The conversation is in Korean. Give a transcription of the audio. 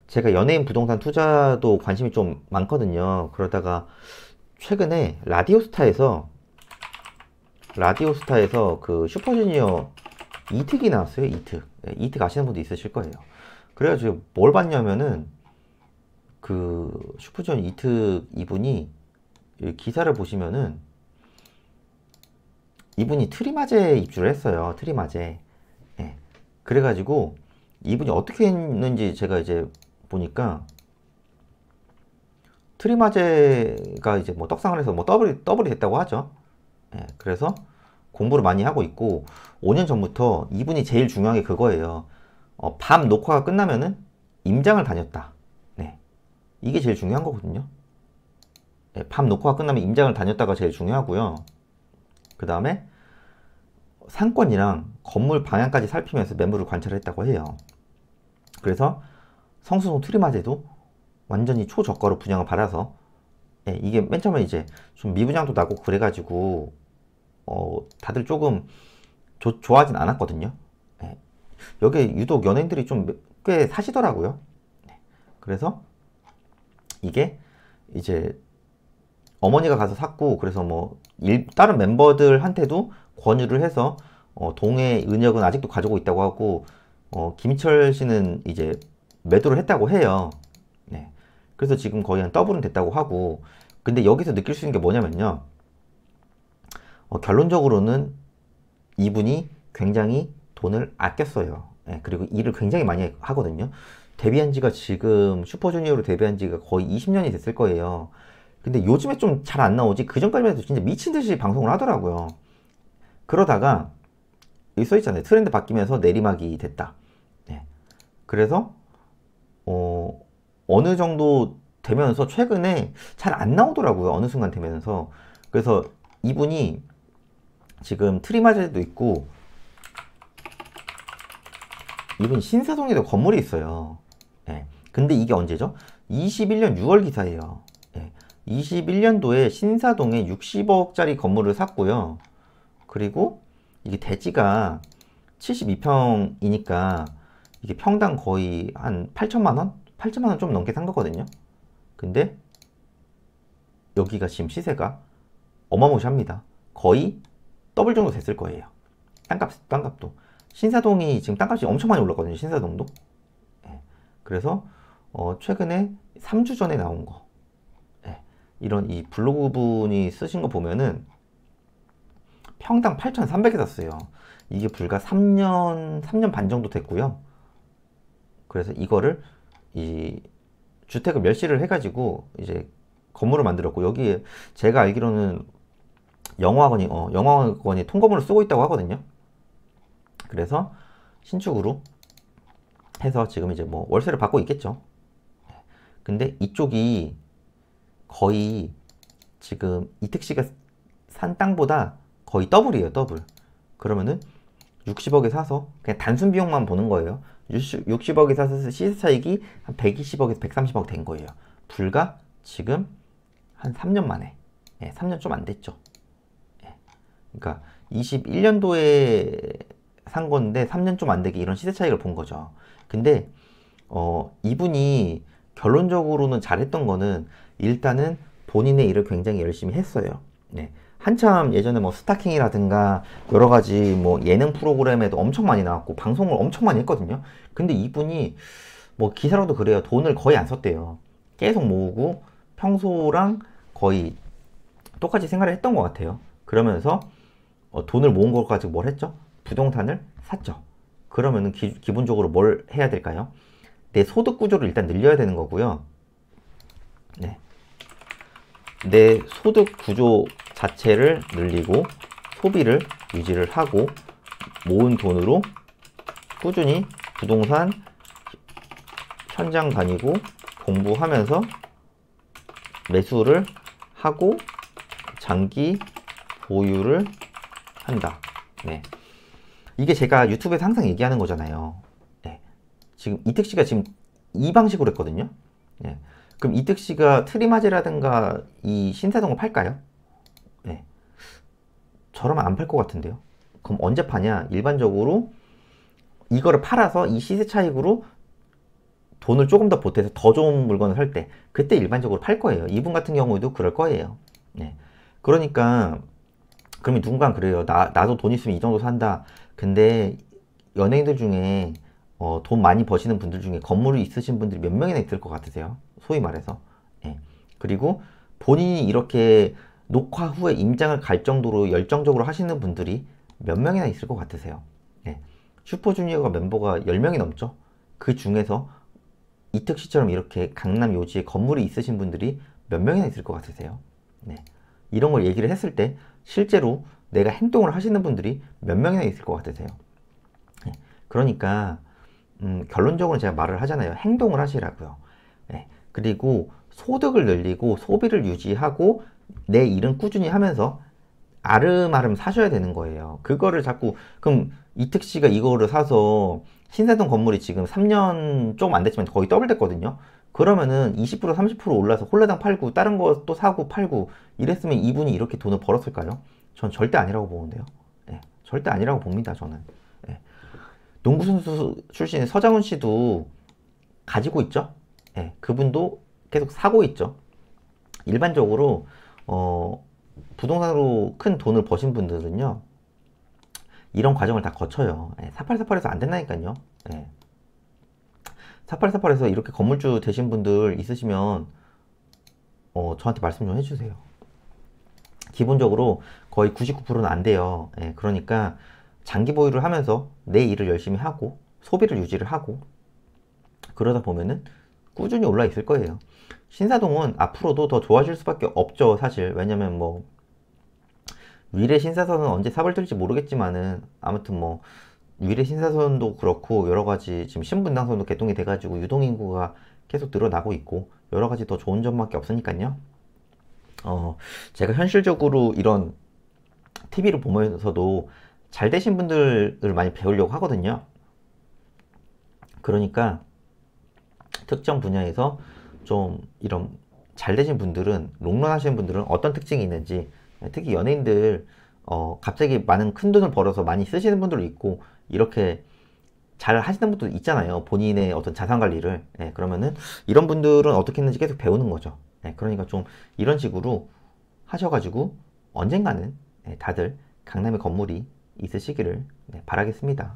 제가 연예인 부동산 투자도 관심이 좀 많거든요. 그러다가 최근에 라디오스타에서 그 슈퍼주니어 이특이 나왔어요. 이특. 네, 이특 아시는 분도 있으실 거예요. 그래가지고 뭘 봤냐면은 그 슈퍼주니어 이특 이분이 이 기사를 보시면은 이분이 트리마제 입주를 했어요. 트리마제. 예. 그래가지고 이분이 어떻게 했는지 제가 이제 보니까 트리마제가 이제 뭐 떡상을 해서 뭐 더블이 됐다고 하죠. 예. 그래서 공부를 많이 하고 있고 5년 전부터 이분이 제일 중요한 게 그거예요. 밤 녹화가 끝나면은 임장을 다녔다. 네. 이게 제일 중요한 거거든요. 예, 밤 녹화가 끝나면 임장을 다녔다가 제일 중요하고요. 그 다음에 상권이랑 건물 방향까지 살피면서 매물을 관찰했다고 해요. 그래서 성수동 트리마제도 완전히 초저가로 분양을 받아서 예, 이게 맨 처음에 이제 좀 미분양도 나고 그래가지고 다들 조금 좋아하진 않았거든요. 예, 여기에 유독 연예인들이 좀 꽤 사시더라고요. 네, 그래서 이게 이제 어머니가 가서 샀고 그래서 뭐 다른 멤버들한테도 권유를 해서 동해 은역은 아직도 가지고 있다고 하고 김희철 씨는 이제 매도를 했다고 해요. 네. 그래서 지금 거의 한 더블은 됐다고 하고 근데 여기서 느낄 수 있는 게 뭐냐면요. 결론적으로는 이분이 굉장히 돈을 아꼈어요. 예, 그리고 일을 굉장히 많이 하거든요. 데뷔한 지가 지금 슈퍼주니어로 데뷔한 지가 거의 20년이 됐을 거예요. 근데 요즘에 좀 잘 안 나오지 그 전까지만 해도 진짜 미친 듯이 방송을 하더라고요. 그러다가 여기 써 있잖아요. 트렌드 바뀌면서 내리막이 됐다. 네. 그래서 어느 정도 되면서 최근에 잘 안 나오더라고요. 어느 순간 되면서. 그래서 이분이 지금 트리마제도 있고 이분 신사동에도 건물이 있어요. 예. 근데 이게 언제죠? 21년 6월 기사예요. 예. 21년도에 신사동에 60억짜리 건물을 샀고요. 그리고 이게 대지가 72평이니까 이게 평당 거의 한 8천만 원? 8천만 원 좀 넘게 산 거거든요. 근데 여기가 지금 시세가 어마무시합니다. 거의 더블 정도 됐을 거예요. 땅값도. 신사동이 지금 땅값이 엄청 많이 올랐거든요. 신사동도. 예. 그래서 최근에 3주 전에 나온 거. 예. 이런 이 블로그 분이 쓰신 거 보면은 평당 8,300에 샀어요. 이게 불과 3년 반 정도 됐고요. 그래서 이거를 이 주택을 멸시를 해가지고 이제 건물을 만들었고 여기에 제가 알기로는 영화관이 통건물을 쓰고 있다고 하거든요. 그래서 신축으로 해서 지금 이제 뭐 월세를 받고 있겠죠. 근데 이쪽이 거의 지금 이특 씨가 산 땅보다 거의 더블이에요, 더블. 그러면은 60억에 사서 그냥 단순 비용만 보는 거예요. 60억에 사서 시세 차익이 한 120억에서 130억 된 거예요. 불과 지금 한 3년 만에. 예, 3년 좀 안 됐죠. 예, 그러니까 21년도에 산 건데 3년 좀 안 되게 이런 시세 차익을 본 거죠. 근데 이분이 결론적으로는 잘했던 거는 일단은 본인의 일을 굉장히 열심히 했어요. 네. 한참 예전에 뭐 스타킹이라든가 여러 가지 뭐 예능 프로그램에도 엄청 많이 나왔고 방송을 엄청 많이 했거든요. 근데 이분이 뭐 기사로도 그래요. 돈을 거의 안 썼대요. 계속 모으고 평소랑 거의 똑같이 생활을 했던 것 같아요. 그러면서 돈을 모은 걸 가지고 뭘 했죠? 부동산을 샀죠. 그러면은 기본적으로 뭘 해야 될까요? 내 소득 구조를 일단 늘려야 되는 거고요. 네. 내 소득 구조 자체를 늘리고 소비를 유지를 하고 모은 돈으로 꾸준히 부동산 현장 다니고 공부하면서 매수를 하고 장기 보유를 한다. 네. 이게 제가 유튜브에서 항상 얘기하는 거잖아요. 네. 지금 이특 씨가 지금 이 방식으로 했거든요. 네. 그럼 이특 씨가 트리마제라든가 이 신사동을 팔까요? 네. 저러면 안 팔 것 같은데요. 그럼 언제 파냐? 일반적으로 이거를 팔아서 이 시세 차익으로 돈을 조금 더 보태서 더 좋은 물건을 살 때, 그때 일반적으로 팔 거예요. 이분 같은 경우에도 그럴 거예요. 네. 그러니까 그러면 누군가 그래요. 나도 돈 있으면 이 정도 산다. 근데 연예인들 중에 돈 많이 버시는 분들 중에 건물이 있으신 분들이 몇 명이나 있을 것 같으세요? 소위 말해서. 예. 그리고 본인이 이렇게 녹화 후에 임장을 갈 정도로 열정적으로 하시는 분들이 몇 명이나 있을 것 같으세요? 예. 슈퍼주니어가 멤버가 10명이 넘죠? 그 중에서 이특 씨처럼 이렇게 강남 요지에 건물이 있으신 분들이 몇 명이나 있을 것 같으세요? 네. 이런 걸 얘기를 했을 때 실제로 내가 행동을 하시는 분들이 몇 명이나 있을 것 같으세요? 네. 그러니까 결론적으로 제가 말을 하잖아요. 행동을 하시라고요. 네. 그리고 소득을 늘리고 소비를 유지하고 내 일은 꾸준히 하면서 아름아름 사셔야 되는 거예요. 그거를 자꾸 그럼 이특 씨가 이거를 사서 신사동 건물이 지금 3년 조금 안 됐지만 거의 더블 됐거든요. 그러면은 20% 30% 올라서 홀라당 팔고 다른 거 또 사고 팔고 이랬으면 이분이 이렇게 돈을 벌었을까요? 전 절대 아니라고 보는데요. 예, 절대 아니라고 봅니다, 저는. 예. 농구 선수 출신의 서장훈 씨도 가지고 있죠. 예, 그분도 계속 사고 있죠. 일반적으로 부동산으로 큰 돈을 버신 분들은요, 이런 과정을 다 거쳐요. 예, 4848에서 안 된다니까요. 예. 4848에서 이렇게 건물주 되신 분들 있으시면 저한테 말씀 좀 해주세요. 기본적으로 거의 99%는 안 돼요. 예, 그러니까 장기 보유를 하면서 내 일을 열심히 하고 소비를 유지를 하고 그러다 보면은 꾸준히 올라 있을 거예요. 신사동은 앞으로도 더 좋아질 수밖에 없죠, 사실. 왜냐면 뭐 위례 신사선은 언제 삽을 들지 모르겠지만은 아무튼 뭐 위례 신사선도 그렇고 여러 가지 지금 신분당선도 개통이 돼가지고 유동인구가 계속 늘어나고 있고 여러 가지 더 좋은 점밖에 없으니까요. 제가 현실적으로 이런 TV를 보면서도 잘 되신 분들을 많이 배우려고 하거든요. 그러니까 특정 분야에서 좀 이런 잘 되신 분들은, 롱런 하시는 분들은 어떤 특징이 있는지, 특히 연예인들 갑자기 많은 큰 돈을 벌어서 많이 쓰시는 분들도 있고 이렇게 잘 하시는 분도 있잖아요. 본인의 어떤 자산 관리를. 예, 그러면은 이런 분들은 어떻게 했는지 계속 배우는 거죠. 예, 그러니까 좀 이런 식으로 하셔가지고 언젠가는 다들 강남에 건물이 있으시기를 바라겠습니다.